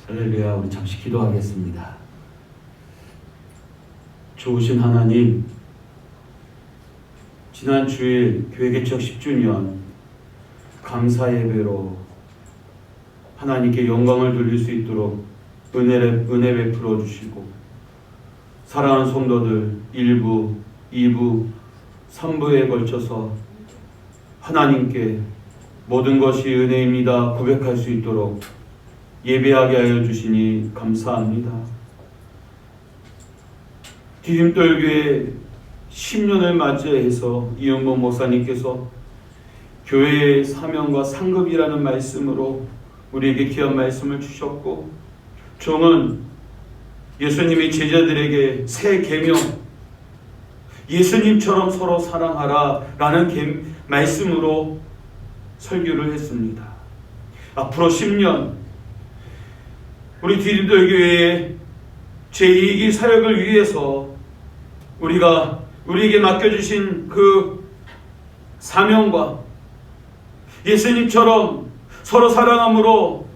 할렐루야. 우리 잠시 기도하겠습니다. 좋으신 하나님, 지난 주일 교회 개척 10주년 감사 예배로 하나님께 영광을 돌릴 수 있도록 은혜 베풀어 주시고, 사랑하는 성도들 1부, 2부, 3부에 걸쳐서 하나님께 모든 것이 은혜입니다 고백할 수 있도록 예배하게 하여 주시니 감사합니다. 디딤돌교회 10년을 맞이해서 이은복 목사님께서 교회의 사명과 상급이라는 말씀으로 우리에게 귀한 말씀을 주셨고, 종은 예수님이 제자들에게 새 계명, 예수님처럼 서로 사랑하라 라는 말씀으로 설교를 했습니다. 앞으로 10년 우리 디딤돌교회의 제2기 사역을 위해서 우리에게 맡겨주신 그 사명과 예수님처럼 서로 사랑함으로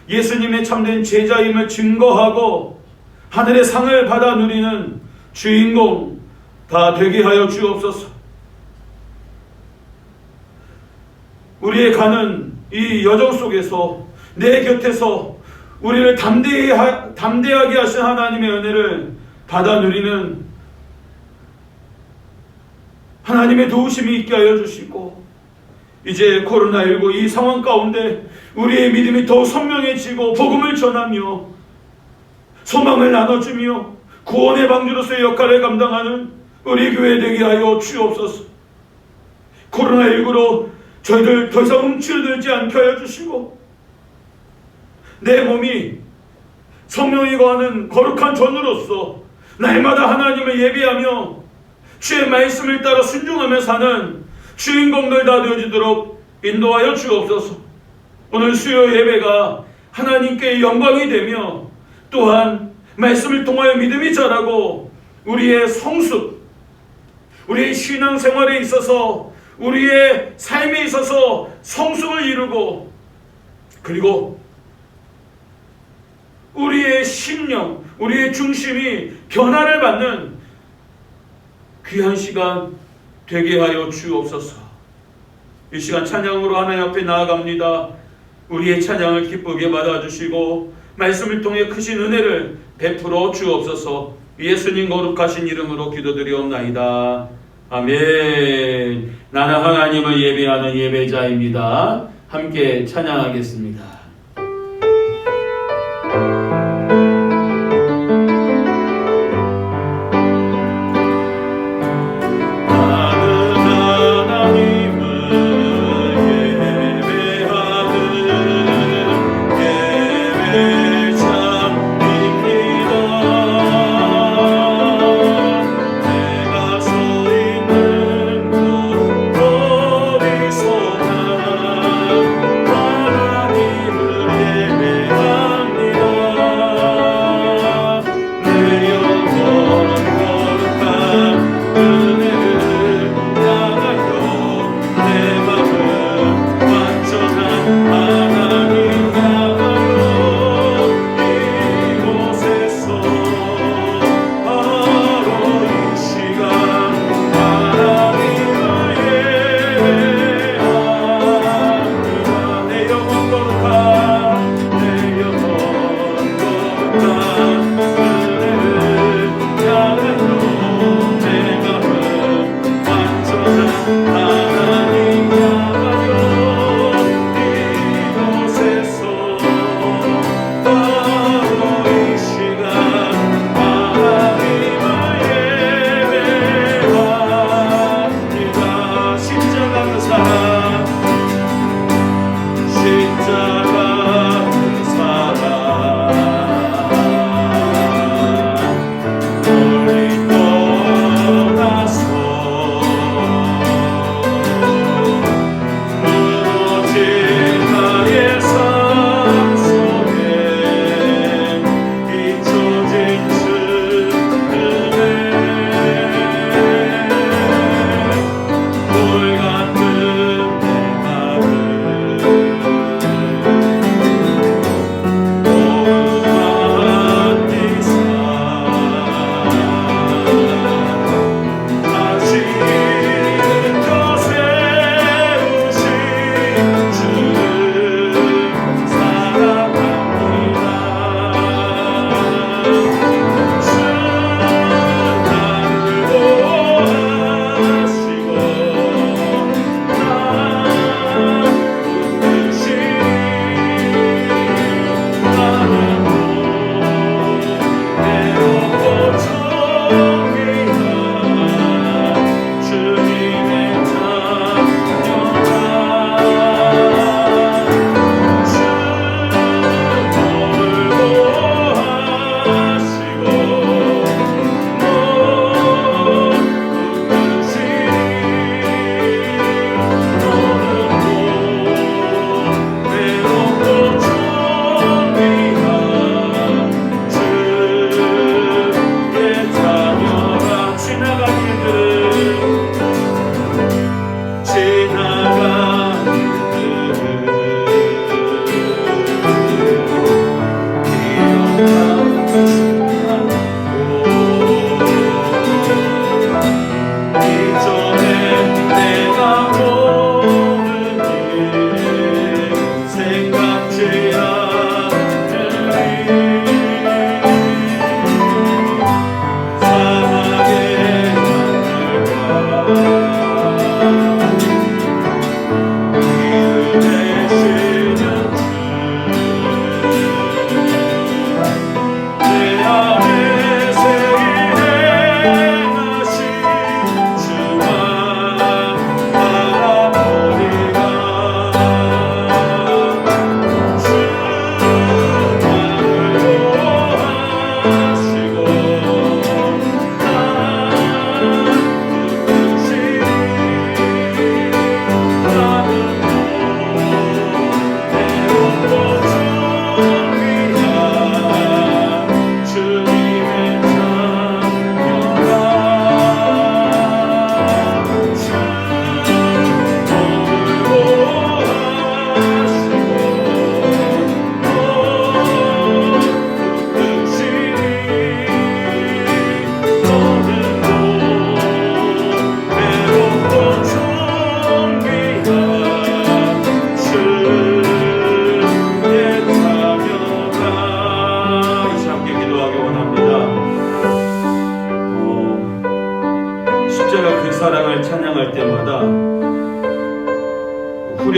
예수님의 참된 제자임을 증거하고 하늘의 상을 받아 누리는 주인공 다 되게 하여 주옵소서. 우리의 가는 이 여정 속에서 내 곁에서 우리를 담대하게 하신 하나님의 은혜를 받아 누리는 하나님의 도우심이 있게 하여 주시고, 이제 코로나19 이 상황 가운데 우리의 믿음이 더욱 선명해지고 복음을 전하며 소망을 나눠주며 구원의 방주로서의 역할을 감당하는 우리 교회 되게 하여 주옵소서. 코로나19로 저희들 더 이상 움츠러들지 않게 하여 주시고, 내 몸이 성령이 거하는 거룩한 전으로서 날마다 하나님을 예배하며 주의 말씀을 따라 순종하며 사는 주인공들 다 되어지도록 인도하여 주옵소서. 오늘 수요 예배가 하나님께 영광이 되며, 또한 말씀을 통하여 믿음이 자라고 우리의 성숙, 우리의 신앙생활에 있어서, 우리의 삶에 있어서 성숙을 이루고, 그리고 우리의 심령, 우리의 중심이 변화를 받는 귀한 시간 되게 하여 주옵소서. 이 시간 찬양으로 하나님 앞에 나아갑니다. 우리의 찬양을 기쁘게 받아주시고 말씀을 통해 크신 은혜를 베풀어 주옵소서. 예수님 거룩하신 이름으로 기도드리옵나이다. 아멘. 나는 하나님을 예배하는 예배자입니다. 함께 찬양하겠습니다.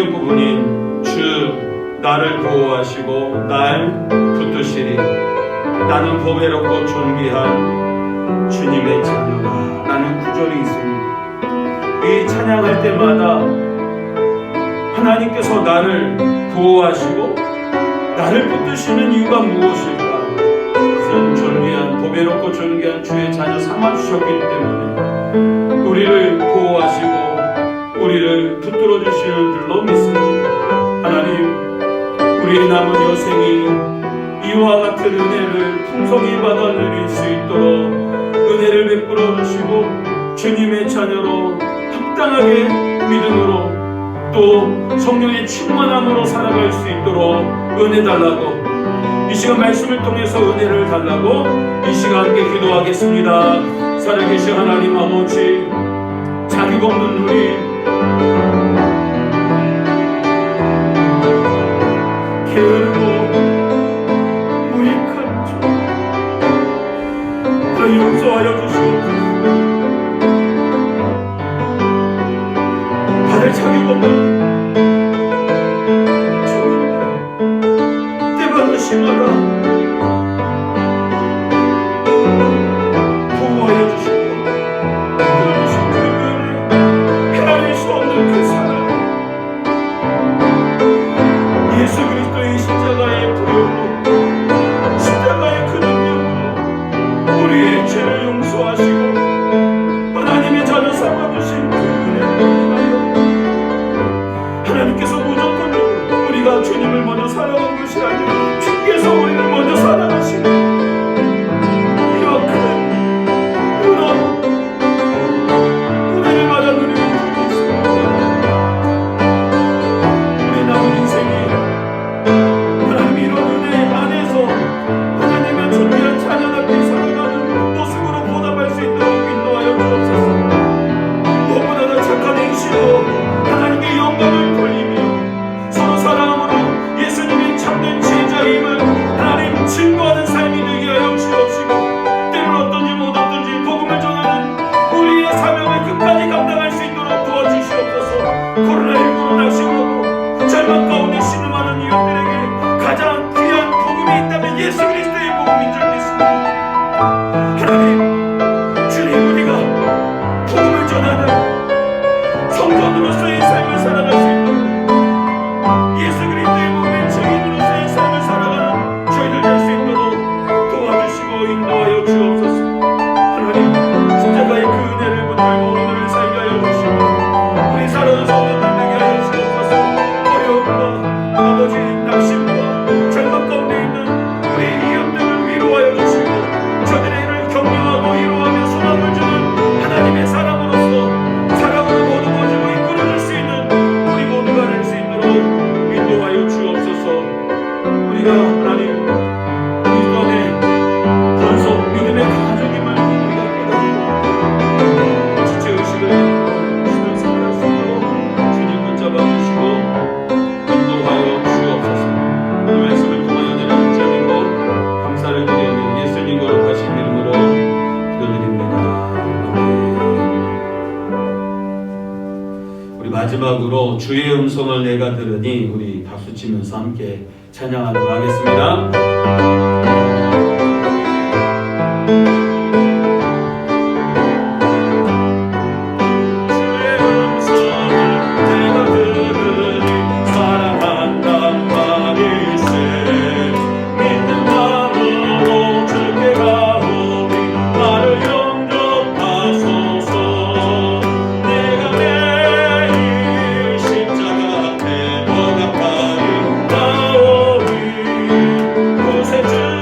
마지막의 부분인 주 나를 보호하시고 날 붙드시리 나는 보배롭고 존귀한 주님의 자녀다 라는 구절이 있습니다. 이 찬양할 때마다 하나님께서 나를 보호하시고 나를 붙드시는 이유가 무엇일까? 그것은 존귀한 보배롭고 존귀한 주의 자녀 삼아주셨기 때문에 우리를 보호하시고 우리를 붙들어 주시는 줄로 믿습니다. 하나님, 우리의 남은 여생이 이와 같은 은혜를 풍성히 받아 누릴 수 있도록 은혜를 베풀어 주시고 주님의 자녀로 합당하게 믿음으로 또 성령의 충만함으로 살아갈 수 있도록 은혜 달라고, 이 시간 말씀을 통해서 은혜를 달라고 이 시간 함께 기도하겠습니다. 살아계신 하나님 아버지, 자격 없는 우리 게으르고 무익한 주, 나를 용서하여 주시옵소서. 받을 자격 없는 주인데 때마다 심하다 보호하여 주시고 붙들어주신 그 은혜, 헤아릴 수 없는 그 사랑, 예수 그리스도의 십자가의 부름으로, 십자가의 그 능력으로 우리의 죄를 용서하시고 하나님의 자녀 삼아주신 그 은혜를 인하여 하나님께서 무조건적으로 우리가 주님을 먼저 사랑한 것이 아니라 주께서 우리를 먼저 사랑하시고 이와 큰 은혜를 받아 누리는 줄이 있습니다. 우리 남은 인생이 하나님 이런 은혜 안에서 하나님의 존귀한 자녀답게 살아가는 모습으로 보답할 수 있도록 인도하여 주옵소서. 무엇보다 착한 행실로 하나님께 영광을 돌리며 서로 사랑함으로 예수님의 참된 제자임을 하나님 증거하는 삶이 되게 하여 주옵시고, 때를 어떤지 못 어떤지 복음을 전하는 우리의 사명을 끝까지 감당할 수 있도록 도와주시옵소서. 코로나19로 낙심하고 절망 가운데 신음하는 이웃들에게 가장 귀한 복음이 있다면 예수 그리스도의 복음인 줄 믿습니다. 하나님, 주님, 우리가 복음을 전하는 성도들로서의 삶을 살아갈 수 있도록 예수 그리스도의 복음의 증인으로서의 삶을 살아가는 저희들 될 수 있도록 도와주시고 인도하여 주옵소서. 하나님, 십자가의 그 은혜를 붙들고 오늘을 살게 하여 주시고 우리 사랑하는 성도들 되게 하여 주옵소서. 어려움과 아버지 낙심과 절망 가운데 있는 우리 이웃들을 위로하여 주시고 저들의 일을 격려하고 위로하며 소망을 주는 하나님의 사람으로서 사랑으로 모두어지고 이끌어줄 수 있는 우리 모두가 될 수 있도록 인도하여 주옵소서. 우리가 하나님 그리스도 안에 번성 믿음의 가족임을 우리가 깨닫고 지체의식을 신앙생활할 수 있도록 주님 붙잡아 주시고 인도하여 주옵소서. 오늘 말씀을 통하여 내가 붙잡은 것 감사를 드리며 예수님 거룩하신 이름으로 기도드립니다. 아멘. 우리 마지막으로 주의 음성을 내가 들으니 우리 박수치면서 함께 찬양하도록 하겠습니다. 주의 음성을 내가 들으니 사랑한단 말일세. 믿는 마음으로 주께 가오니 나를 영접하소서. 내가 매일 십자가 앞에 더 가까이 나오니 곳에 주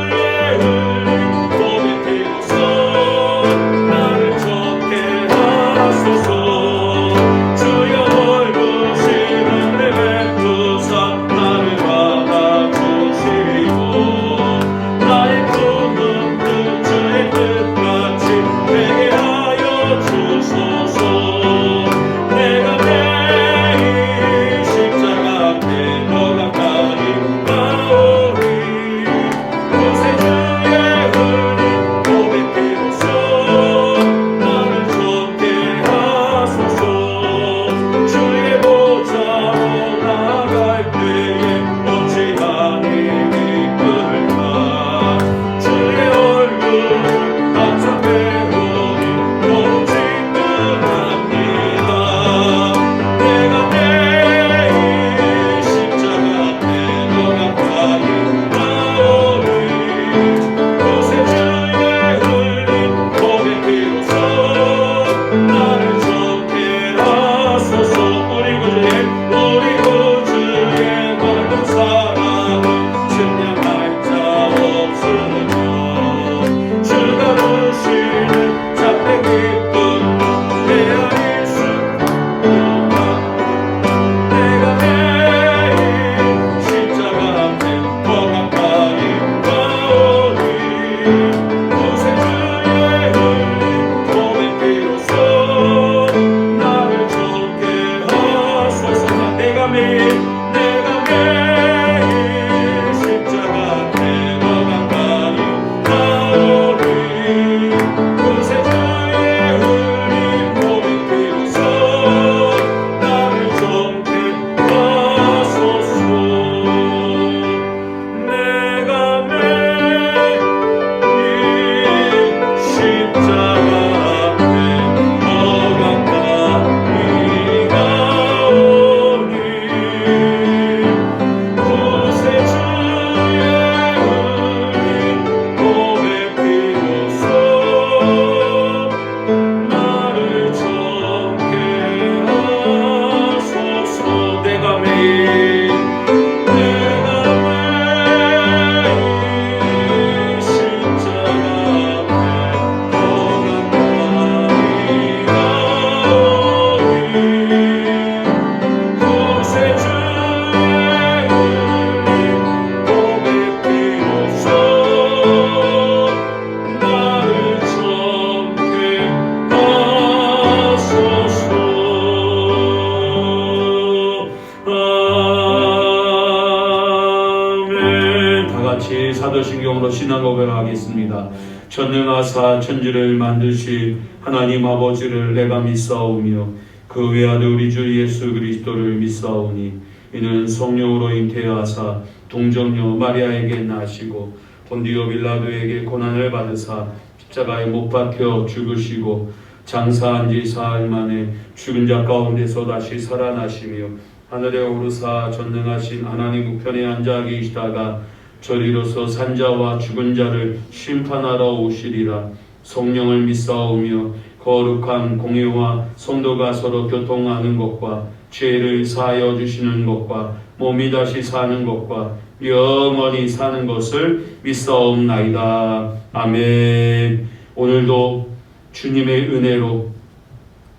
같이 사도신경으로 신앙 고백하겠습니다. 전능하사 천지를 만드신 하나님 아버지를 내가 믿사오며 그 외아들 우리 주 예수 그리스도를 믿사오니 이는 성령으로 잉태하사 동정녀 마리아에게 나시고 본디오 빌라도에게 고난을 받으사 십자가에 못 박혀 죽으시고 장사한 지 사흘 만에 죽은 자 가운데서 다시 살아나시며 하늘에 오르사 전능하신 하나님 우편에 앉아 계시다가 저리로서 산자와 죽은 자를 심판하러 오시리라. 성령을 믿사오며 거룩한 공예와 성도가 서로 교통하는 것과 죄를 사하여 주시는 것과 몸이 다시 사는 것과 영원히 사는 것을 믿사옵나이다. 아멘. 오늘도 주님의 은혜로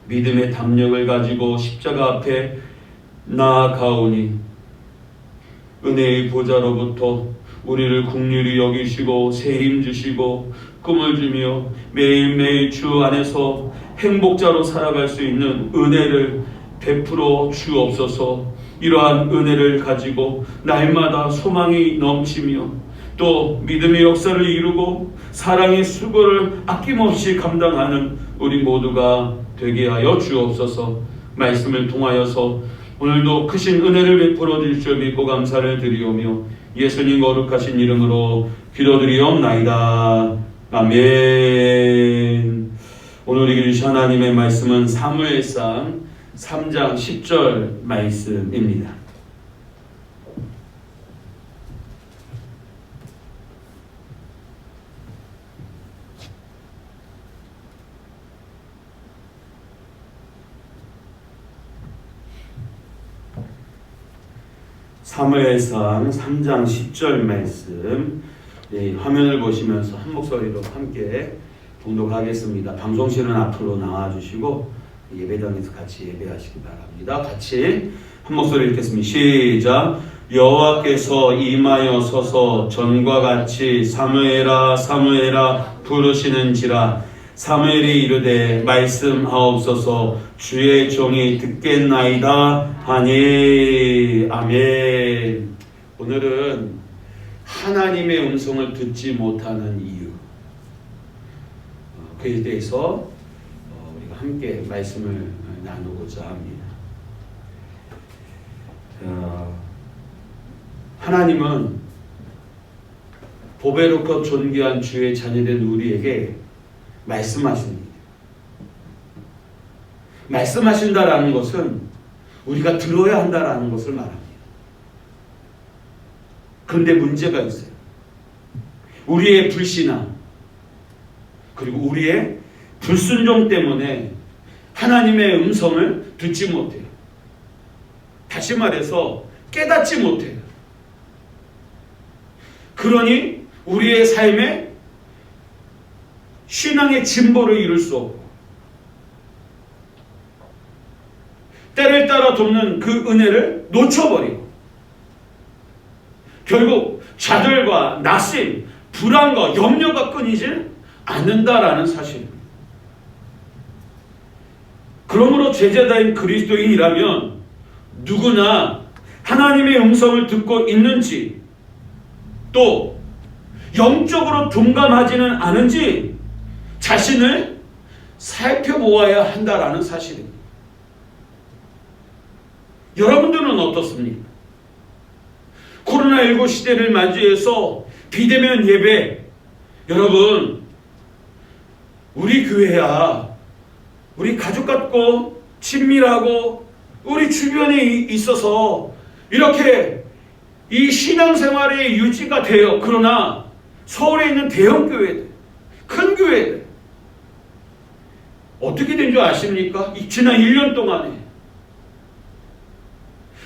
믿음의 담력을 가지고 십자가 앞에 나아가오니 은혜의 보좌로부터 우리를 긍휼히 여기시고 새 힘 주시고 꿈을 주며 매일매일 주 안에서 행복자로 살아갈 수 있는 은혜를 베풀어 주옵소서. 이러한 은혜를 가지고 날마다 소망이 넘치며 또 믿음의 역사를 이루고 사랑의 수고를 아낌없이 감당하는 우리 모두가 되게 하여 주옵소서. 말씀을 통하여서 오늘도 크신 은혜를 베풀어 주실 줄 믿고 감사를 드리오며 예수님 거룩하신 이름으로 기도드리옵나이다. 아멘. 오늘 읽으신 하나님의 말씀은 사무엘상 3장 10절 말씀입니다. 사무엘상 3장 10절 말씀, 화면을 보시면서 한 목소리로 함께 봉독하겠습니다. 방송실은 앞으로 나와주시고 예배당에서 같이 예배하시기 바랍니다. 같이 한 목소리 읽겠습니다. 시작. 여호와께서 임하여 서서 전과 같이 사무엘아 사무엘아 부르시는지라. 사무엘이 이르되 말씀하옵소서. 주의 종이 듣겠나이다 하니. 아멘. 오늘은 하나님의 음성을 듣지 못하는 이유, 그에 대해서 우리가 함께 말씀을 나누고자 합니다. 하나님은 보배롭고 존귀한 주의 자녀된 우리에게 말씀하십니다. 말씀하신다라는 것은 우리가 들어야 한다라는 것을 말합니다. 그런데 문제가 있어요. 우리의 불신앙 그리고 우리의 불순종 때문에 하나님의 음성을 듣지 못해요. 다시 말해서 깨닫지 못해요. 그러니 우리의 삶에 신앙의 진보를 이룰 수 없고 때를 따라 돕는 그 은혜를 놓쳐버리고 결국 좌절과 낙심, 불안과 염려가 끊이질 않는다라는 사실입니다. 그러므로 제자다인 그리스도인이라면 누구나 하나님의 음성을 듣고 있는지 또 영적으로 동감하지는 않은지 자신을 살펴보아야 한다라는 사실입니다. 여러분들은 어떻습니까? 코로나19 시대를 맞이해서 비대면 예배, 여러분 우리 교회야 우리 가족 같고 친밀하고 우리 주변에 있어서 이렇게 이 신앙생활의 유지가 돼요. 그러나 서울에 있는 대형 교회들, 큰 교회들 어떻게 된 줄 아십니까? 지난 1년 동안에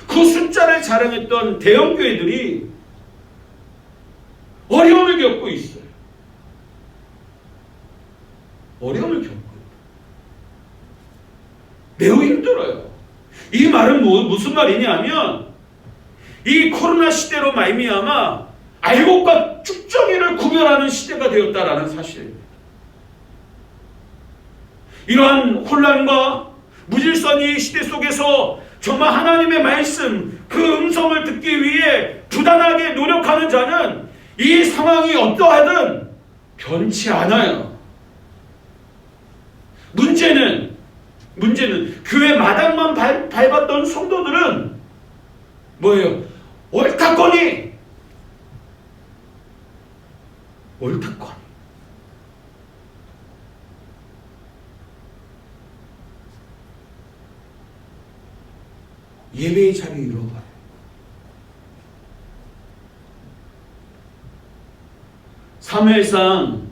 그 숫자를 자랑했던 대형 교회들이 어려움을 겪고 있어요. 어려움을 겪고 매우 힘들어요. 이 말은 무슨 말이냐면 이 코로나 시대로 말미암아 알곡과 쭉정이를 구별하는 시대가 되었다라는 사실입니다. 이러한 혼란과 무질서한 시대 속에서 정말 하나님의 말씀, 그 음성을 듣기 위해 부단하게 노력하는 자는 이 상황이 어떠하든 변치 않아요. 문제는 교회 마당만 밟았던 성도들은 뭐예요? 옳다거니 예배의 자리를 잃어버려요. 사무엘상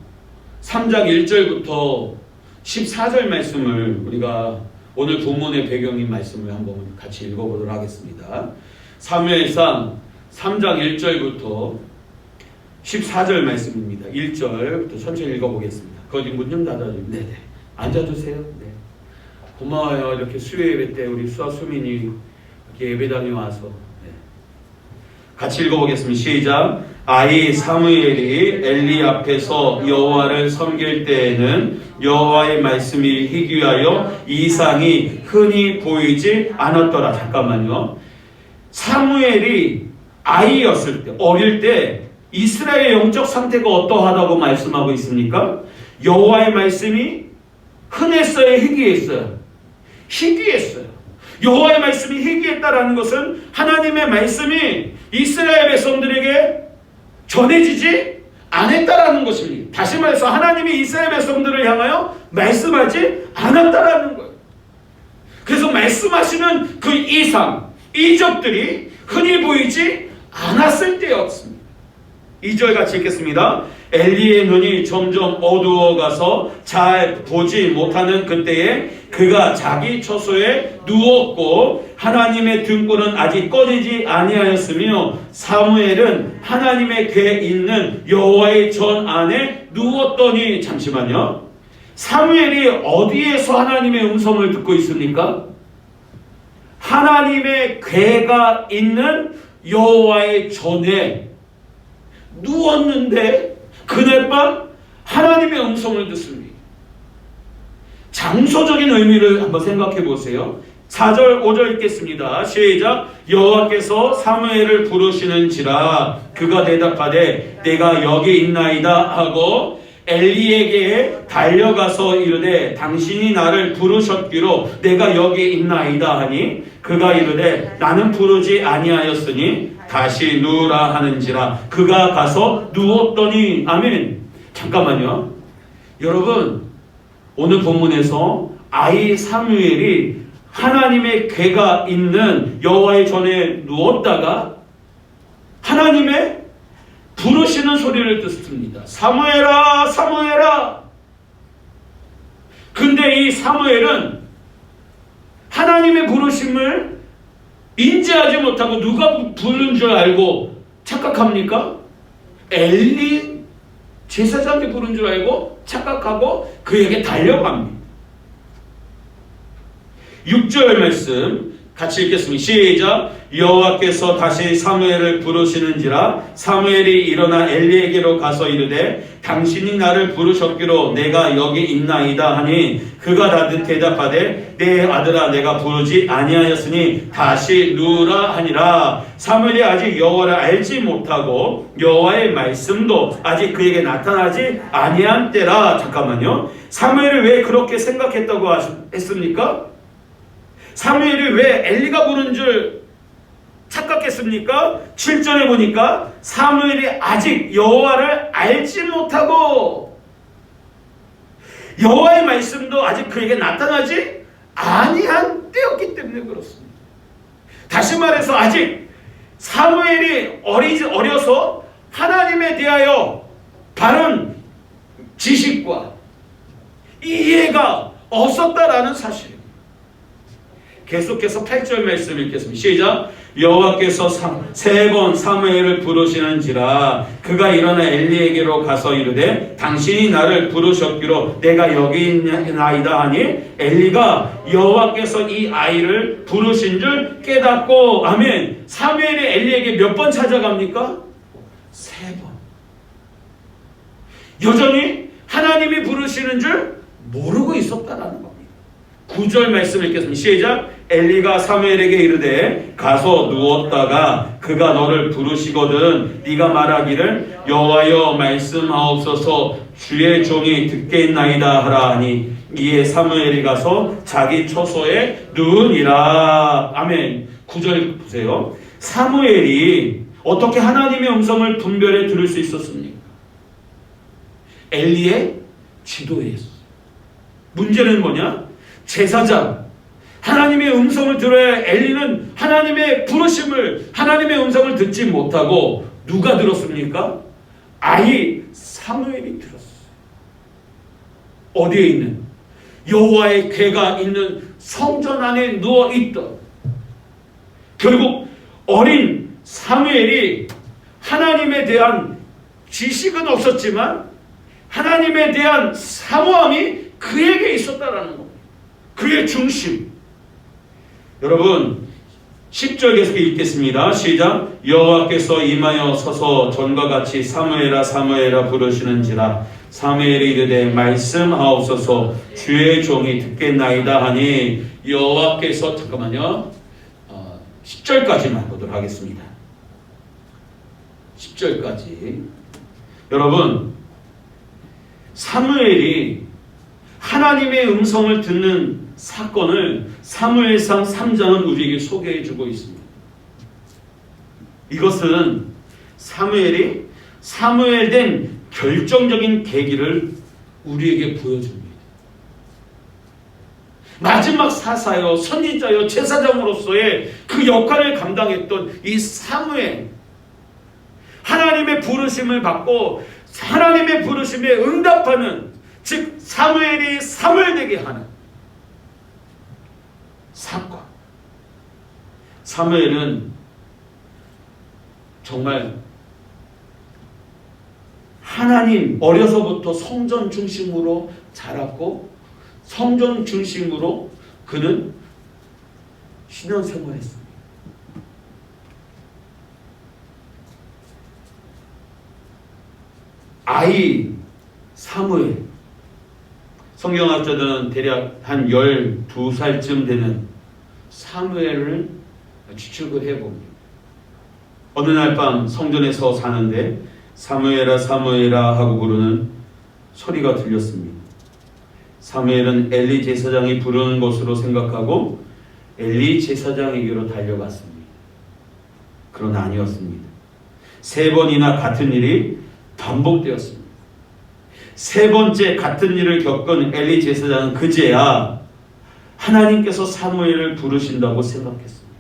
3장 1절부터 14절 말씀을 우리가 오늘 본문의 배경인 말씀을 한번 같이 읽어보도록 하겠습니다. 사무엘상 3장 1절부터 14절 말씀입니다. 1절부터 천천히 읽어보겠습니다. 거기 문 좀 닫아주세요. 네네. 앉아주세요. 네. 고마워요. 이렇게 수요 예배 때 우리 수아 수민이 이렇게 예배당에 와서. 네. 같이 읽어보겠습니다. 시작. 아이 사무엘이 엘리 앞에서 여호와를 섬길 때에는 여호와의 말씀이 희귀하여 이상이 흔히 보이지 않았더라. 잠깐만요. 사무엘이 아이였을 때, 어릴 때 이스라엘의 영적 상태가 어떠하다고 말씀하고 있습니까? 여호와의 말씀이 흔했어요, 희귀했어요? 희귀했어요. 여호와의 말씀이 희귀했다라는 것은 하나님의 말씀이 이스라엘 백성들에게 전해지지 않았다라는 것입니다. 다시 말해서 하나님이 이스라엘 백성들을 향하여 말씀하지 않았다라는 거예요. 그래서 말씀하시는 그 이상, 이적들이 흔히 보이지 않았을 때였습니다. 2절 같이 읽겠습니다. 엘리의 눈이 점점 어두워가서 잘 보지 못하는 그때에 그가 자기 처소에 누웠고 하나님의 등불은 아직 꺼지지 아니하였으며 사무엘은 하나님의 궤 있는 여호와의 전 안에 누웠더니 잠시만요. 사무엘이 어디에서 하나님의 음성을 듣고 있습니까? 하나님의 궤가 있는 여호와의 전에 누웠는데 그날 밤 하나님의 음성을 듣습니다. 장소적인 의미를 한번 생각해 보세요. 4절 5절 읽겠습니다. 시작. 여호와께서 사무엘을 부르시는지라 그가 대답하되 내가 여기 있나이다 하고 엘리에게 달려가서 이르되 당신이 나를 부르셨기로 내가 여기 있나이다 하니 그가 이르되 나는 부르지 아니하였으니 다시 누우라 하는지라 그가 가서 누웠더니 아멘. 잠깐만요. 여러분 오늘 본문에서 아이 사무엘이 하나님의 궤가 있는 여호와의 전에 누웠다가 하나님의 부르시는 소리를 듣습니다. 사무엘아 사무엘아. 근데 이 사무엘은 하나님의 부르심을 인지하지 못하고 누가 부른 줄 알고 착각합니까? 엘리 제사장이 부른 줄 알고 착각하고 그에게 달려갑니다. 6절 말씀 같이 읽겠습니다. 시작. 여호와께서 다시 사무엘을 부르시는지라 사무엘이 일어나 엘리에게로 가서 이르되 당신이 나를 부르셨기로 내가 여기 있나이다 하니 그가 대답하되 내 아들아 내가 부르지 아니하였으니 다시 누우라 하니라. 사무엘이 아직 여호와를 알지 못하고 여호와의 말씀도 아직 그에게 나타나지 아니한 때라. 잠깐만요. 사무엘이 왜 그렇게 생각했다고 했습니까? 사무엘이 왜 엘리가 부른 줄 착각했습니까? 7절에 보니까 사무엘이 아직 여호와를 알지 못하고 여호와의 말씀도 아직 그에게 나타나지 아니한 때였기 때문에 그렇습니다. 다시 말해서 아직 사무엘이 어려서 하나님에 대하여 바른 지식과 이해가 없었다라는 사실입니다. 계속해서 8절 말씀 읽겠습니다. 시작. 여호와께서 세 번 사무엘을 부르시는지라 그가 일어나 엘리에게로 가서 이르되 당신이 나를 부르셨기로 내가 여기 있나이다 하니 엘리가 여호와께서 이 아이를 부르신 줄 깨닫고 아멘. 사무엘이 엘리에게 몇 번 찾아갑니까? 3번. 여전히 하나님이 부르시는 줄 모르고 있었다라는 겁니다. 9절 말씀 읽겠습니다. 시작. 엘리가 사무엘에게 이르되 가서 누웠다가 그가 너를 부르시거든 네가 말하기를 여호와여 말씀하옵소서 주의 종이 듣겠나이다 하라 하니 이에 사무엘이 가서 자기 처소에 누우니라. 아멘. 9절 보세요. 사무엘이 어떻게 하나님의 음성을 분별해 들을 수 있었습니까? 엘리의 지도에 있었어요. 문제는 뭐냐? 제사장, 하나님의 음성을 들어야 엘리는 하나님의 부르심을, 하나님의 음성을 듣지 못하고 누가 들었습니까? 아이 사무엘이 들었어요. 어디에 있는? 여호와의 궤가 있는 성전 안에 누워있던, 결국 어린 사무엘이 하나님에 대한 지식은 없었지만 하나님에 대한 사모함이 그에게 있었다라는 겁니다. 그의 중심. 여러분 10절 계속 읽겠습니다. 시작. 여호와께서 임하여 서서 전과 같이 사무엘아 사무엘아 부르시는지라 사무엘이 이르되 말씀하옵소서 주의 종이 듣겠나이다 하니 여호와께서, 잠깐만요, 10절까지만 보도록 하겠습니다. 10절까지. 여러분 사무엘이 하나님의 음성을 듣는 사건을 사무엘상 3장은 우리에게 소개해 주고 있습니다. 이것은 사무엘이 사무엘 된 결정적인 계기를 우리에게 보여줍니다. 마지막 사사여 선지자여 제사장으로서의 그 역할을 감당했던 이 사무엘, 하나님의 부르심을 받고 하나님의 부르심에 응답하는, 즉 사무엘이 사무엘되게 하는 사건. 사무엘은 정말 하나님, 어려서부터 성전 중심으로 자랐고 성전 중심으로 그는 신앙생활했습니다. 아이 사무엘, 성경학자들은 대략 한 12살쯤 되는 사무엘을 추측을 해봅니다. 어느 날 밤 성전에서 사는데 사무엘아 사무엘아 하고 부르는 소리가 들렸습니다. 사무엘은 엘리 제사장이 부르는 것으로 생각하고 엘리 제사장에게로 달려갔습니다. 그러나 아니었습니다. 3번이나 같은 일이 반복되었습니다. 3번째 같은 일을 겪은 엘리 제사장은 그제야 하나님께서 사무엘을 부르신다고 생각했습니다.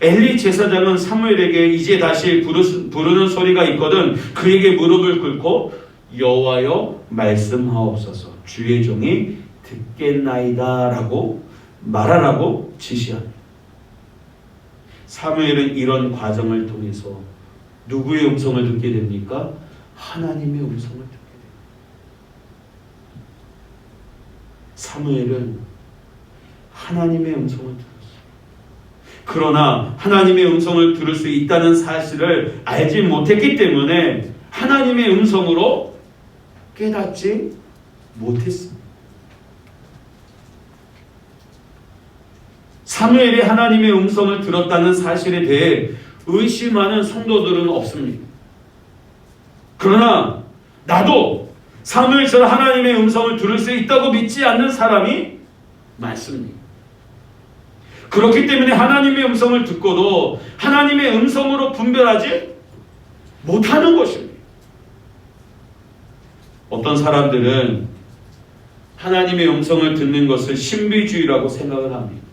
엘리 제사장은 사무엘에게 이제 다시 부르는 소리가 있거든 그에게 무릎을 꿇고 여호와여 말씀하옵소서 주의 종이 듣겠나이다 라고 말하라고 지시합니다. 사무엘은 이런 과정을 통해서 누구의 음성을 듣게 됩니까? 하나님의 음성을 듣게 됩니다. 사무엘은 하나님의 음성을 들었어요. 그러나 하나님의 음성을 들을 수 있다는 사실을 알지 못했기 때문에 하나님의 음성으로 깨닫지 못했습니다. 사무엘이 하나님의 음성을 들었다는 사실에 대해 의심하는 성도들은 없습니다. 그러나 나도 사무엘처럼 하나님의 음성을 들을 수 있다고 믿지 않는 사람이 많습니다. 그렇기 때문에 하나님의 음성을 듣고도 하나님의 음성으로 분별하지 못하는 것입니다. 어떤 사람들은 하나님의 음성을 듣는 것을 신비주의라고 생각을 합니다.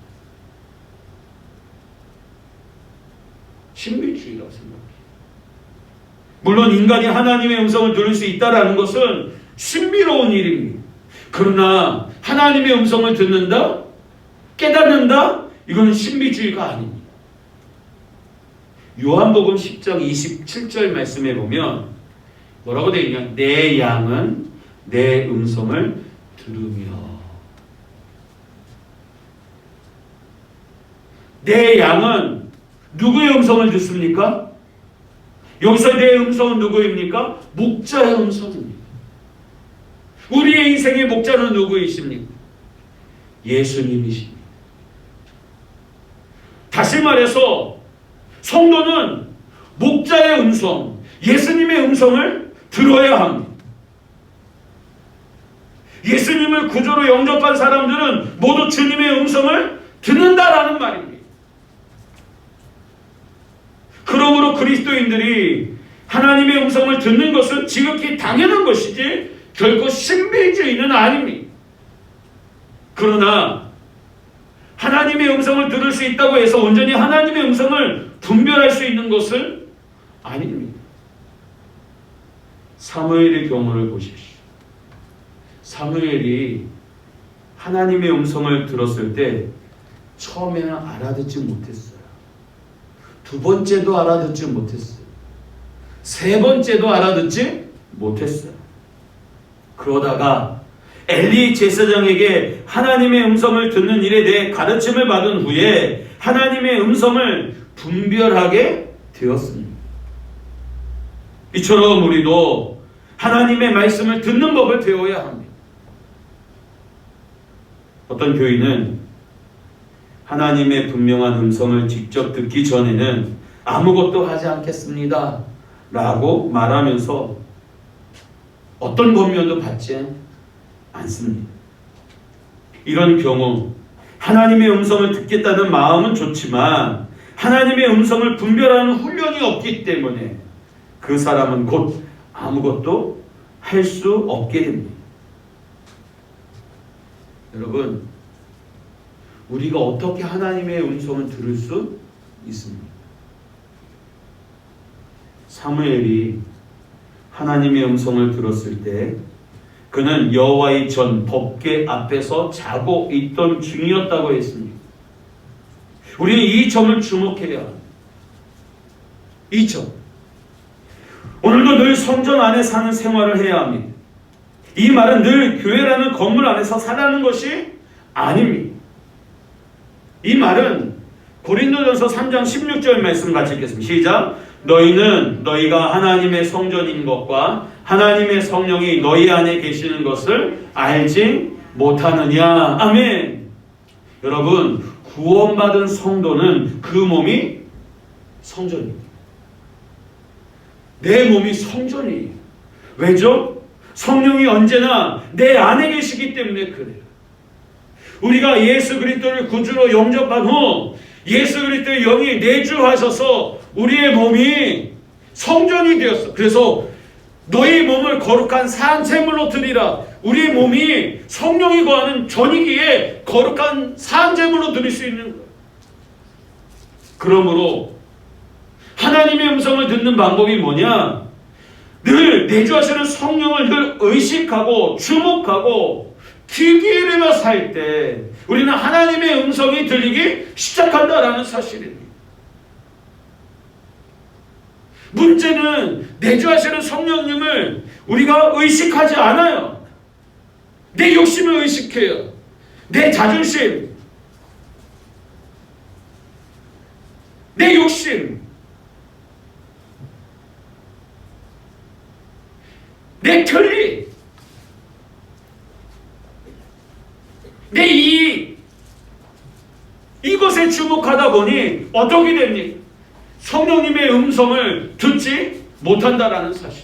신비주의라고 생각합니다. 물론 인간이 하나님의 음성을 들을 수 있다는 것은 신비로운 일입니다. 그러나 하나님의 음성을 듣는다? 깨닫는다? 이건 신비주의가 아닙니다. 요한복음 10장 27절 말씀에 보면 뭐라고 되어 있냐? 내 양은 내 음성을 들으며. 내 양은 누구의 음성을 듣습니까? 여기서 내 음성은 누구입니까? 목자의 음성입니다. 우리의 인생의 목자는 누구이십니까? 예수님이십니다. 다시 말해서 성도는 목자의 음성, 예수님의 음성을 들어야 합니다. 예수님을 구주로 영접한 사람들은 모두 주님의 음성을 듣는다라는 말입니다. 그러므로 그리스도인들이 하나님의 음성을 듣는 것은 지극히 당연한 것이지 결코 신비주의는 아닙니다. 그러나 하나님의 음성을 들을 수 있다고 해서 온전히 하나님의 음성을 분별할 수 있는 것은 아닙니다. 사무엘의 경우를 보십시오. 사무엘이 하나님의 음성을 들었을 때 처음에는 알아듣지 못했어요. 두 번째도 알아듣지 못했어요. 세 번째도 알아듣지 못했어요. 그러다가 엘리 제사장에게 하나님의 음성을 듣는 일에 대해 가르침을 받은 후에 하나님의 음성을 분별하게 되었습니다. 이처럼 우리도 하나님의 말씀을 듣는 법을 배워야 합니다. 어떤 교인은 하나님의 분명한 음성을 직접 듣기 전에는 아무것도 하지 않겠습니다 라고 말하면서 어떤 권면도 받지 않습니다. 이런 경우 하나님의 음성을 듣겠다는 마음은 좋지만 하나님의 음성을 분별하는 훈련이 없기 때문에 그 사람은 곧 아무것도 할 수 없게 됩니다. 여러분, 우리가 어떻게 하나님의 음성을 들을 수 있습니까? 사무엘이 하나님의 음성을 들었을 때 그는 여호와의 전 법궤 앞에서 자고 있던 중이었다고 했습니다. 우리는 이 점을 주목해야 합니다. 이 점. 오늘도 늘 성전 안에 사는 생활을 해야 합니다. 이 말은 늘 교회라는 건물 안에서 살라는 것이 아닙니다. 이 말은 고린도전서 3장 16절 말씀 같이 읽겠습니다. 시작. 너희는 너희가 하나님의 성전인 것과 하나님의 성령이 너희 안에 계시는 것을 알지 못하느냐. 아멘. 여러분, 구원받은 성도는 그 몸이 성전입니다. 내 몸이 성전이에요. 왜죠? 성령이 언제나 내 안에 계시기 때문에 그래요. 우리가 예수 그리스도를 구주로 영접한 후 예수 그리스도의 영이 내주하셔서 우리의 몸이 성전이 되었어. 그래서 너희 몸을 거룩한 사한제물로 드리라. 우리의 몸이 성령이 거하는 전이기에 거룩한 사한제물로 드릴 수 있는 거예요. 그러므로 하나님의 음성을 듣는 방법이 뭐냐? 늘 내주하시는 성령을 늘 의식하고 주목하고 귀 기울이며 살 때 우리는 하나님의 음성이 들리기 시작한다라는 사실입니다. 문제는 내주하시는 성령님을 우리가 의식하지 않아요. 내 욕심을 의식해요. 내 자존심, 내 욕심, 내 편리, 내 이익, 이것에 주목하다 보니 어떻게 됩니까? 성령님의 음성을 듣지 못한다라는 사실.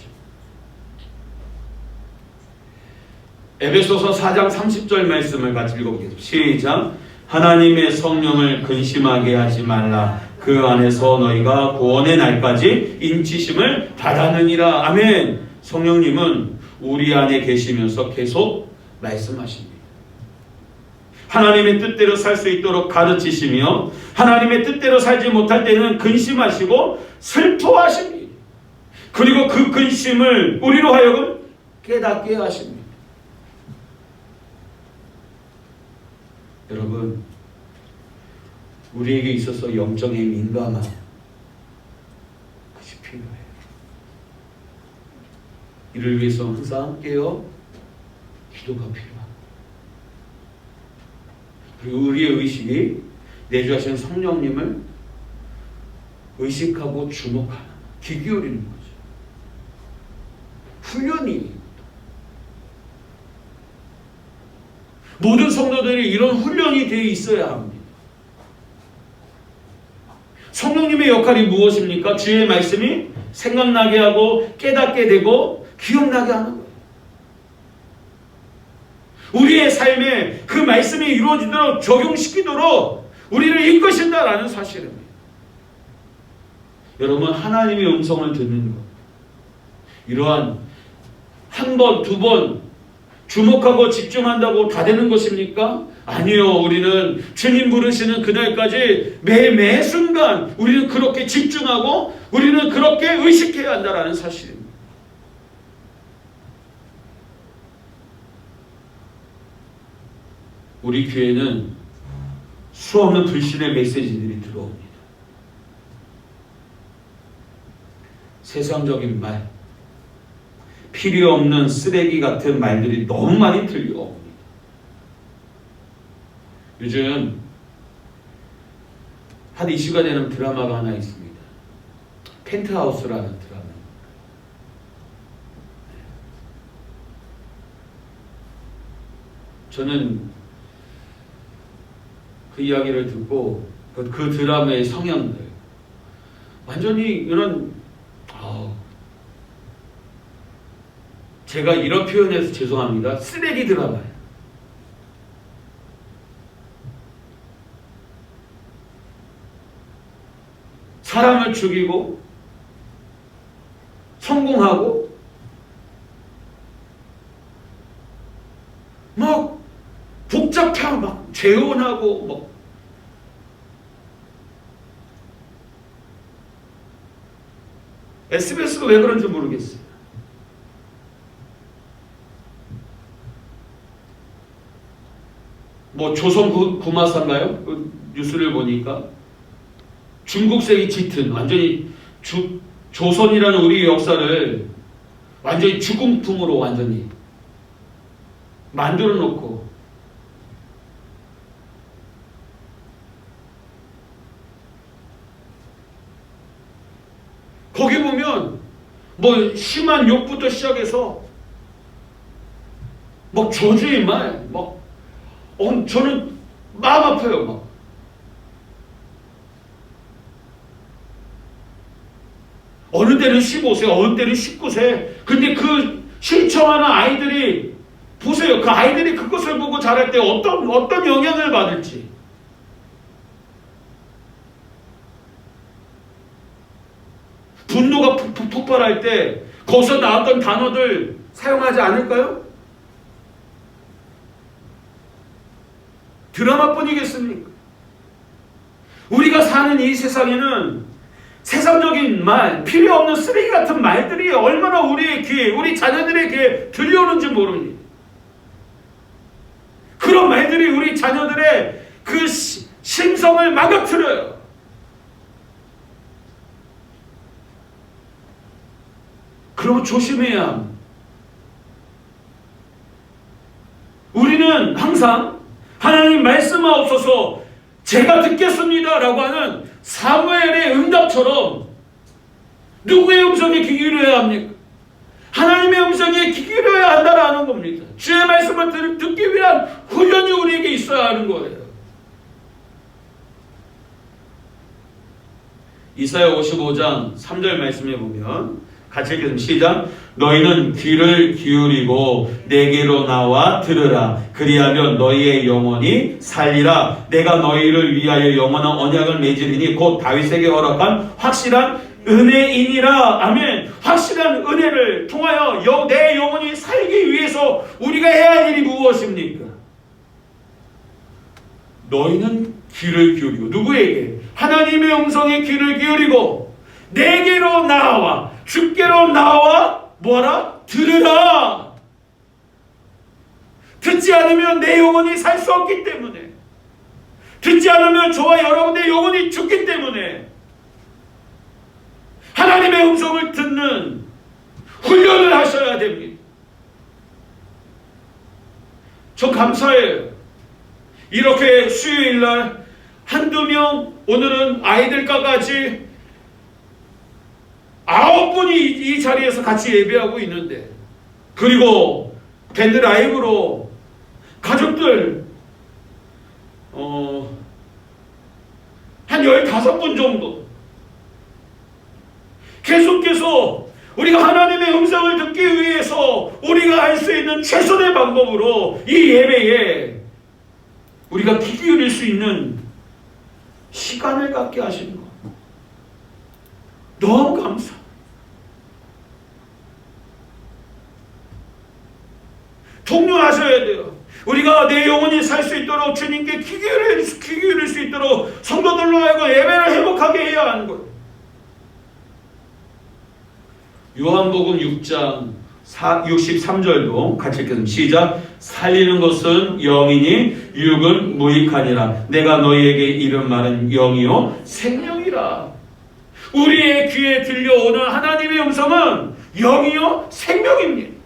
에베소서 4장 30절 말씀을 같이 읽어보겠습니다. 시작. 하나님의 성령을 근심하게 하지 말라. 그 안에서 너희가 구원의 날까지 인치심을 받았느니라. 아멘. 성령님은 우리 안에 계시면서 계속 말씀하십니다. 하나님의 뜻대로 살 수 있도록 가르치시며 하나님의 뜻대로 살지 못할 때는 근심하시고 슬퍼하십니다. 그리고 그 근심을 우리로 하여금 깨닫게 하십니다. 여러분, 우리에게 있어서 영적인 민감함, 그것이 필요해요. 이를 위해서 항상 깨어 기도가 필요합니다. 그리고 우리의 의식이 내주하신 성령님을 의식하고 주목하는, 귀 기울이는 거죠. 훈련이. 모든 성도들이 이런 훈련이 되어 있어야 합니다. 성령님의 역할이 무엇입니까? 주의 말씀이 생각나게 하고 깨닫게 되고 기억나게 하는 거예요. 우리의 삶에 그 말씀이 이루어지도록 적용시키도록 우리를 이끄신다라는 사실입니다. 여러분, 하나님의 음성을 듣는 것, 이러한 한 번, 두 번 주목하고 집중한다고 다 되는 것입니까? 아니요. 우리는 주님 부르시는 그날까지 매 순간 우리는 그렇게 집중하고 우리는 그렇게 의식해야 한다는 사실입니다. 우리 교회는 수없는 불신의 메시지들이 들어옵니다. 세상적인 말, 필요 없는 쓰레기 같은 말들이 너무 많이 들려옵니다. 요즘 한 이슈가 되는 드라마가 하나 있습니다. 펜트하우스라는 드라마. 저는 그 이야기를 듣고 그 드라마의 성향들 완전히 이런 제가 이런 표현해서 죄송합니다. 쓰레기 드라마예요. 사람을 죽이고 성공하고 막 복잡하고 막 재혼하고 뭐 SBS가 왜 그런지 모르겠어요. 뭐 조선 구마사인가요? 그 뉴스를 보니까 중국색이 짙은 완전히 조선이라는 우리 역사를 완전히 죽음풍으로 완전히 만들어 놓고 거기 보면 뭐 심한 욕부터 시작해서 막 저주의 말, 막 저는 마음 아파요. 막 어느 때는 15세, 어느 때는 19세. 근데 그 신청하는 아이들이 보세요. 그 아이들이 그것을 보고 자랄 때 어떤 영향을 받을지. 분노가 폭발할 때 거기서 나왔던 단어들 사용하지 않을까요? 드라마뿐이겠습니까? 우리가 사는 이 세상에는 세상적인 말, 필요 없는 쓰레기 같은 말들이 얼마나 우리의 귀에, 우리 자녀들의 귀에 들려오는지 모릅니다. 그런 말들이 우리 자녀들의 그 심성을 망가뜨려요. 그러면 조심해야 합니다. 우리는 항상 하나님 말씀하옵소서 제가 듣겠습니다 라고 하는 사무엘의 응답처럼 누구의 음성에 귀 기울여야 합니까? 하나님의 음성에 귀 기울여야 한다라는 겁니다. 주의 말씀을 듣기 위한 훈련이 우리에게 있어야 하는 거예요. 이사야 55장 3절 말씀에 보면 같이 읽겠습니다. 시작. 너희는 귀를 기울이고 내게로 나와 들으라. 그리하면 너희의 영혼이 살리라. 내가 너희를 위하여 영원한 언약을 맺으리니 곧 다윗에게 허락한 확실한 은혜이니라. 아멘. 확실한 은혜를 통하여 내 영혼이 살기 위해서 우리가 해야 할 일이 무엇입니까? 너희는 귀를 기울이고 누구에게? 하나님의 음성에 귀를 기울이고 내게로 나와 주께로 나와 뭐하라? 들으라. 듣지 않으면 내 영혼이 살 수 없기 때문에, 듣지 않으면 저와 여러분의 영혼이 죽기 때문에 하나님의 음성을 듣는 훈련을 하셔야 됩니다. 저 감사해요. 이렇게 수요일날 한두 명, 오늘은 아이들과 같이 9분이 이 자리에서 같이 예배하고 있는데, 그리고 밴드 라이브로 가족들 한 15분 정도 계속해서 우리가 하나님의 음성을 듣기 위해서 우리가 할 수 있는 최선의 방법으로 이 예배에 우리가 귀 기울일 수 있는 시간을 갖게 하시는 것 너무 감사. 통료하셔야 돼요. 우리가 내 영혼이 살 수 있도록 주님께 귀 기울일 수 있도록 성도들로 하여금 예배를 회복하게 해야 하는 거예요. 요한복음 6장 63절도 같이 읽겠습니다. 시작. 살리는 것은 영이니 육은 무익하니라. 내가 너희에게 이른 말은 영이요 생명이라. 우리의 귀에 들려오는 하나님의 음성은 영이요 생명입니다.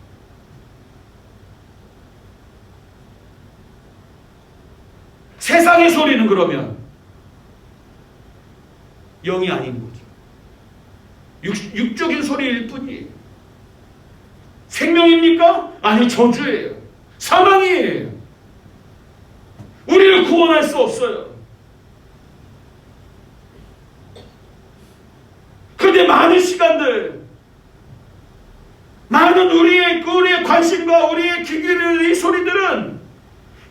세상의 소리는 그러면 영이 아닌 거죠. 육적인 소리일 뿐이에요. 생명입니까? 아니, 저주예요. 사망이에요. 우리를 구원할 수 없어요. 그런데 많은 시간들, 많은 우리의 관심과 우리의 귀 기울이는 이 소리들은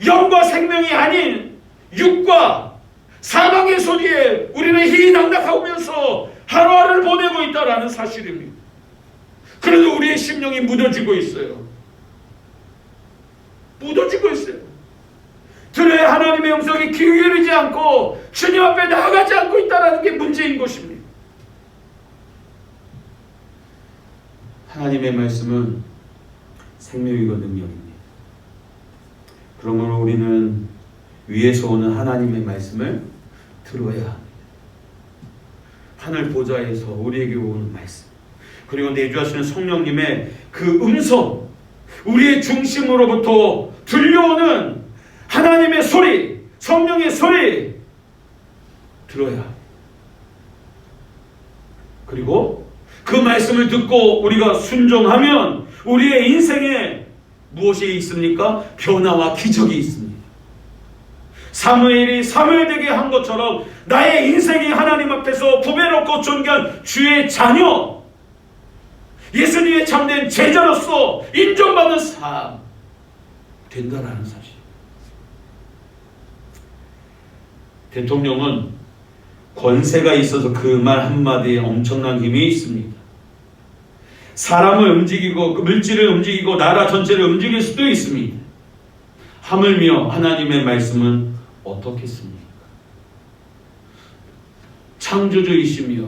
영과 생명이 아닌 육과 사망의 소리에 우리는 희희낙낙하면서 하루하루를 보내고 있다는 사실입니다. 그래도 우리의 심령이 무뎌지고 있어요. 무뎌지고 있어요. 들어야 하나님의 음성이 귀 기울이지 않고 주님 앞에 나아가지 않고 있다는 게 문제인 것입니다. 하나님의 말씀은 생명이고 능력입니다. 그러므로 우리는 위에서 오는 하나님의 말씀을 들어야 합니다. 하늘 보좌에서 우리에게 오는 말씀, 그리고 내주하시는 성령님의 그 음성, 우리의 중심으로부터 들려오는 하나님의 소리, 성령의 소리 들어야 합니다. 그리고 그 말씀을 듣고 우리가 순종하면 우리의 인생에 무엇이 있습니까? 변화와 기적이 있습니다. 사무엘이 사무엘되게 한 것처럼 나의 인생이 하나님 앞에서 부배롭고 존귀한 주의 자녀, 예수님의 참된 제자로서 인정받는 삶 된다라는 사실. 대통령은 권세가 있어서 그 말 한마디에 엄청난 힘이 있습니다. 사람을 움직이고 물질을 움직이고 나라 전체를 움직일 수도 있습니다. 하물며 하나님의 말씀은 어떻겠습니까? 창조주이시며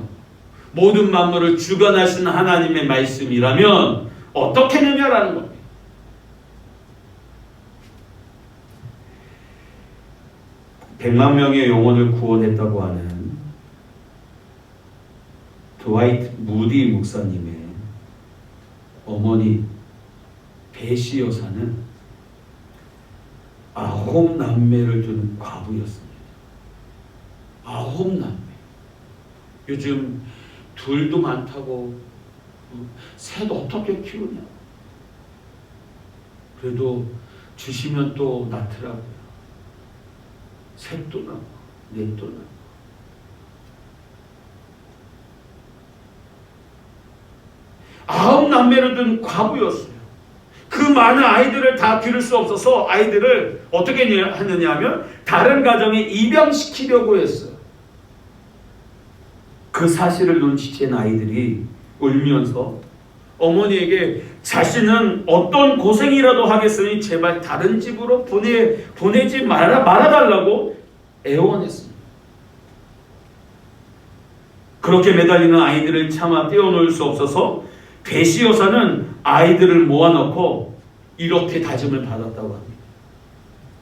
모든 만물을 주관하시는 하나님의 말씀이라면 어떻겠느냐라는 겁니다. 백만 명의 영혼을 구원했다고 하는 드와이트 무디 목사님의 어머니 베시 여사는 9 남매를 둔 과부였습니다. 9 남매. 요즘 둘도 많다고, 셋 어떻게 키우냐. 그래도 주시면 또 낳더라고요. 셋도 낳고 넷도 낳고. 아홉 남매를 둔 과부였어요. 그 많은 아이들을 다 기를 수 없어서 아이들을 어떻게 하느냐 하면 다른 가정에 입양시키려고 했어요. 그 사실을 눈치챈 아이들이 울면서 어머니에게 자신은 어떤 고생이라도 하겠으니 제발 다른 집으로 보내지 말아달라고 애원했습니다. 그렇게 매달리는 아이들을 차마 떼어놓을 수 없어서 베시 여사는 아이들을 모아놓고 이렇게 다짐을 받았다고 합니다.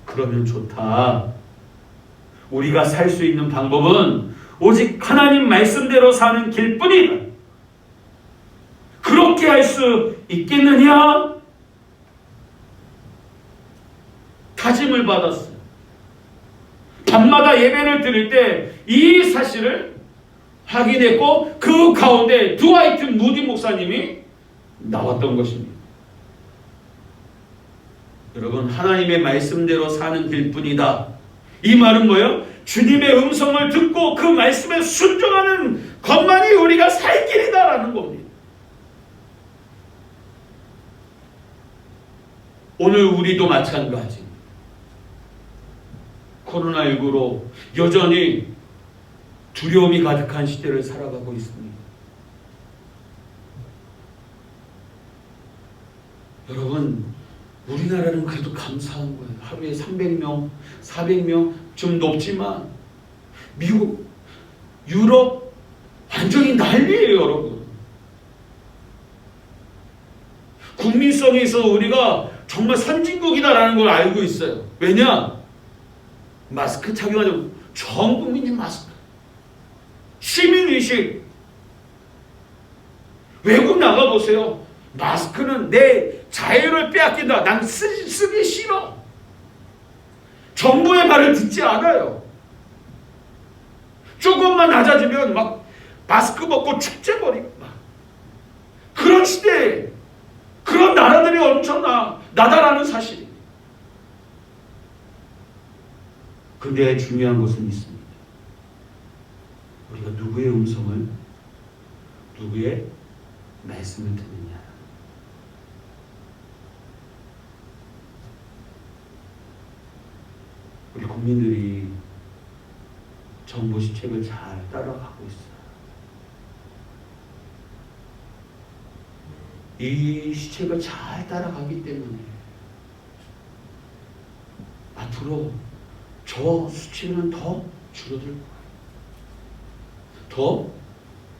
그러면 좋다. 우리가 살 수 있는 방법은 오직 하나님 말씀대로 사는 길뿐이다. 그렇게 할 수 있겠느냐? 다짐을 받았어요. 밤마다 예배를 드릴 때 이 사실을 확인했고 그 가운데 드와이트 무디 목사님이 나왔던 것입니다. 여러분, 하나님의 말씀대로 사는 길뿐이다. 이 말은 뭐예요? 주님의 음성을 듣고 그 말씀에 순종하는 것만이 우리가 살 길이다라는 겁니다. 오늘 우리도 마찬가지. 코로나19로 여전히 두려움이 가득한 시대를 살아가고 있습니다. 여러분, 우리나라는 그래도 감사한 거예요. 하루에 300명, 400명 좀 높지만 미국, 유럽 완전히 난리예요, 여러분. 국민성에서 우리가 정말 선진국이다라는 걸 알고 있어요. 왜냐? 마스크 착용하죠. 전 국민이 마스크. 시민의식. 외국 나가보세요. 마스크는 내 자유를 빼앗긴다. 난 쓰기 싫어. 정부의 말을 듣지 않아요. 조금만 낮아지면 막 마스크 벗고 축제 벌이고 막. 그런 시대에 그런 나라들이 나다라는 사실입니다. 근데 중요한 것은 있습니다. 우리가 누구의 음성을, 누구의 말씀을 듣느냐. 우리 국민들이 정부 시책을 잘 따라가고 있어요. 이 시책을 잘 따라가기 때문에 앞으로 저 수치는 더 줄어들 거예요. 더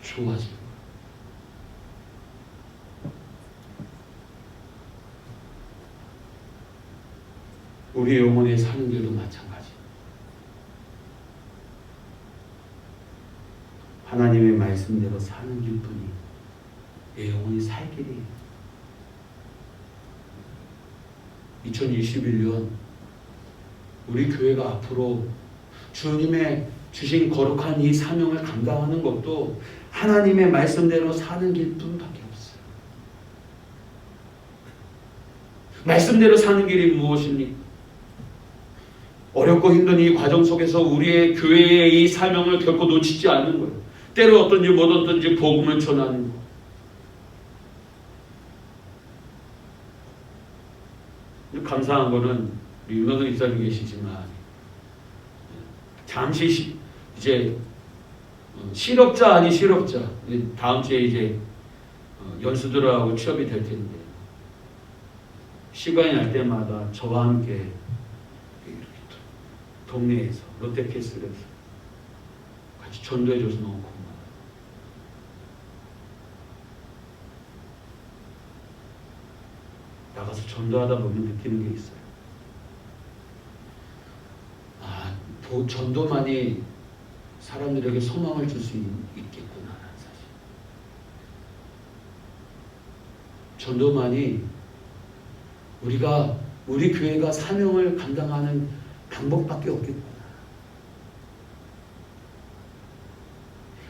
좋아질 거예요. 우리 영혼의 사는 길도 마찬가지. 하나님의 말씀대로 사는 길뿐이 내 영혼이 살 길이에요. 2021년 우리 교회가 앞으로 주님의 주신 거룩한 이 사명을 감당하는 것도 하나님의 말씀대로 사는 길뿐밖에 없어요. 말씀대로 사는 길이 무엇입니까? 어렵고 힘든 이 과정 속에서 우리의 교회의 이 사명을 결코 놓치지 않는 거예요. 때로 어떤지 못 어떤지 복음을 전하는 거. 감사한 거는 유명한 입사님 계시지만 잠시 이제 실업자 아닌 실업자 다음 주에 이제 연수들하고 취업이 될 텐데 시간이 날 때마다 저와 함께 동네에서 롯데캐슬에서 같이 전도해줘서 너무 고마워요. 나가서 전도하다 보면 느끼는 게 있어요. 전도만이 사람들에게 소망을 줄 수 있겠구나라는 사실. 전도만이 우리 교회가 사명을 감당하는 방법밖에 없겠구나.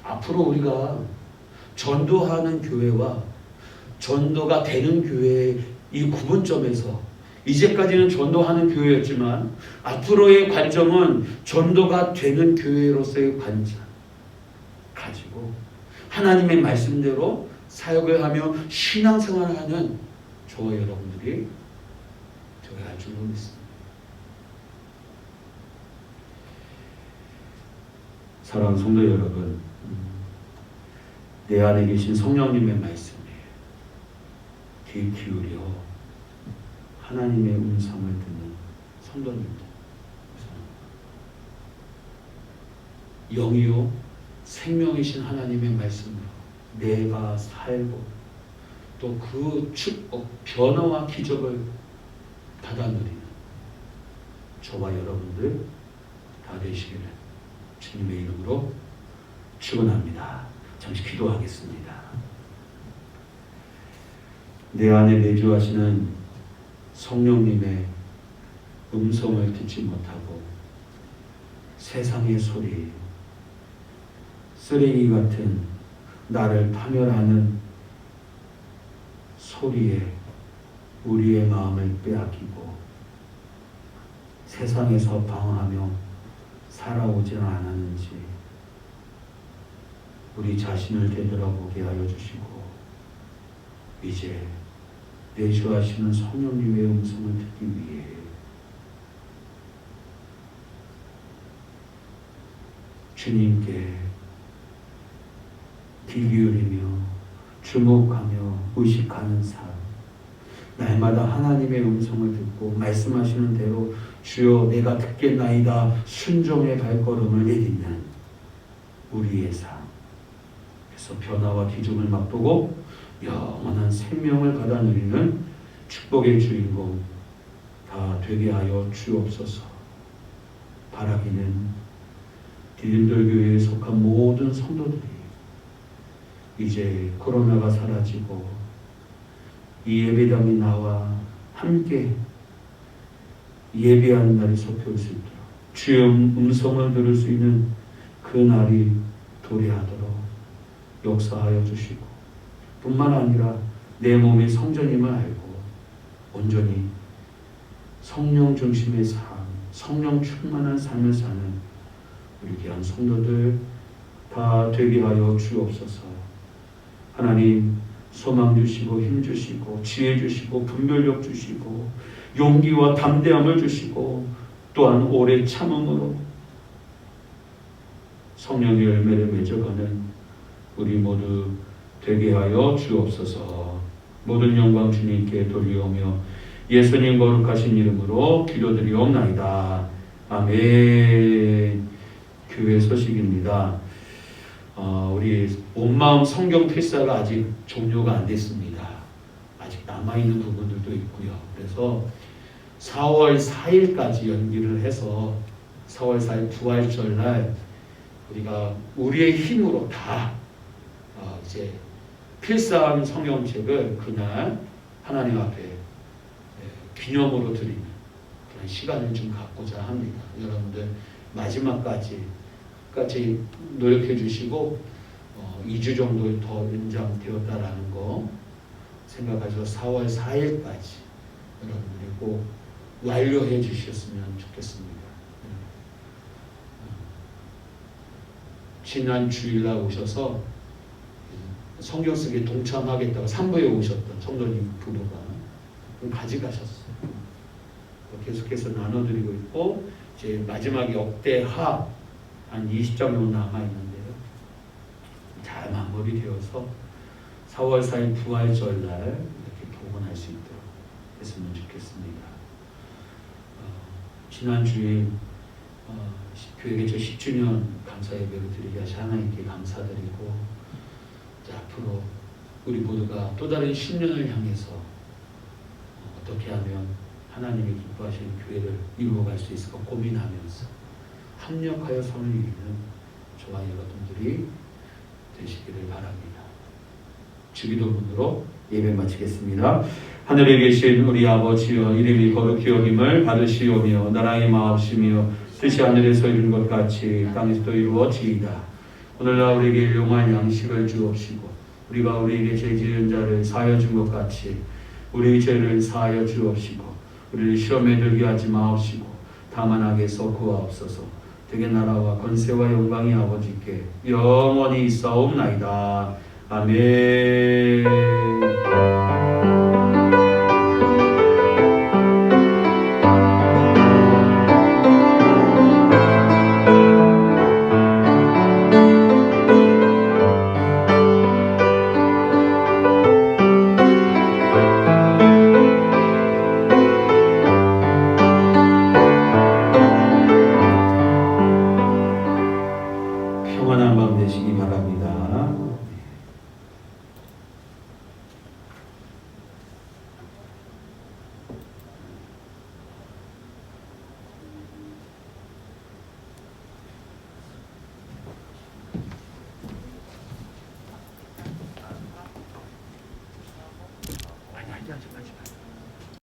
앞으로 우리가 전도하는 교회와 전도가 되는 교회의 이 구분점에서 이제까지는 전도하는 교회였지만 앞으로의 관점은 전도가 되는 교회로서의 관점 가지고 하나님의 말씀대로 사역을 하며 신앙생활을 하는 저와 여러분들이 되어야 할 줄 믿습니다. 사랑하는 성도 여러분, 내 안에 계신 성령님의 말씀에 귀 기울여 하나님의 음성을 듣는 성도님들, 영이요 생명이신 하나님의 말씀으로 내가 살고 또 그 축복, 변화와 기적을 받아 누리는 저와 여러분들 다 되시기를 주님의 이름으로 축원합니다. 잠시 기도하겠습니다. 내 안에 내주하시는 성령님의 음성을 듣지 못하고 세상의 소리, 쓰레기 같은 나를 파멸하는 소리에 우리의 마음을 빼앗기고 세상에서 방황하며 살아오지는 않았는지 우리 자신을 되돌아보게 하여 주시고 이제 내주하시는 성령님의 음성을 듣기 위해 주님께 귀 기울이며 주목하며 의식하는 삶, 날마다 하나님의 음성을 듣고 말씀하시는 대로 주여 내가 듣겠나이다 순종의 발걸음을 내딛는 우리의 삶. 그래서 변화와 기중을 맛보고 영원한 생명을 받아 누리는 축복의 주인공 다 되게 하여 주옵소서. 바라기는 디딤돌 교회에 속한 모든 성도들이 이제 코로나가 사라지고 이 예배당에 나와 함께 예배하는 날이 속해 있을 때 주의 음성을 들을 수 있는 그 날이 도래하도록 역사하여 주시고 뿐만 아니라 내 몸이 성전임을 알고 온전히 성령 중심의 삶, 성령 충만한 삶을 사는 우리 귀한 성도들 다 되게 하여 주옵소서. 하나님 소망 주시고 힘 주시고 지혜 주시고 분별력 주시고 용기와 담대함을 주시고 또한 오래 참음으로 성령의 열매를 맺어가는 우리 모두 되게 하여 주옵소서. 모든 영광 주님께 돌리오며 예수님 거룩하신 이름으로 기도드리옵나이다. 아멘. 교회 소식입니다. 우리 온마음 성경 필사가 아직 종료가 안 됐습니다. 아직 남아있는 부분들도 있고요. 그래서 4월 4일까지 연기를 해서 4월 4일 부활절 날 우리가 우리의 힘으로 다 이제 필사한 성경책을 그날 하나님 앞에 기념으로 드리는 그런 시간을 좀 갖고자 합니다. 여러분들 마지막까지 노력해 주시고 2주 정도 더 연장되었다라는 거 생각하셔서 4월 4일까지 여러분들이 꼭 완료해 주셨으면 좋겠습니다. 지난 주일날 오셔서 성경 쓰기에 동참하겠다고 3부에 오셨던 성도님 부부가 가져가셨어요. 계속해서 나눠드리고 있고 이제 마지막 역대하 한 20장 정도 남아있는데요. 잘 마무리되어서 4월 4일 부활절 날 이렇게 복원할 수 있도록 했으면 좋겠습니다. 지난주에 교회 개최 10주년 감사 예배를 드리게 하신 하나님께 감사드리고 앞으로 우리 모두가 또 다른 10년을 향해서 어떻게 하면 하나님이 기뻐하시는 교회를 이루어갈 수 있을까 고민하면서 합력하여 선을 이루는 저와 여러분들이 되시기를 바랍니다. 주기도문으로 예배 마치겠습니다. 하늘에 계신 우리 아버지여 이름이 거룩히 여김을 받으시오며 나라의 마옵시며 뜻이 하늘에서 이룬 것 같이 땅에서도 이루어지이다. 오늘날 우리에게 일용할 양식을 주옵시고 우리가 우리에게 죄 지은 자를 사하여 준 것 같이 우리의 죄를 사하여 주옵시고 우리를 시험에 들게 하지 마옵시고 다만 악에서 구하옵소서. 되게 나라와 권세와 영광이 아버지께 영원히 있사옵나이다. 아멘. 평안한 밤 되시기 바랍니다. 아니, 하지 마지.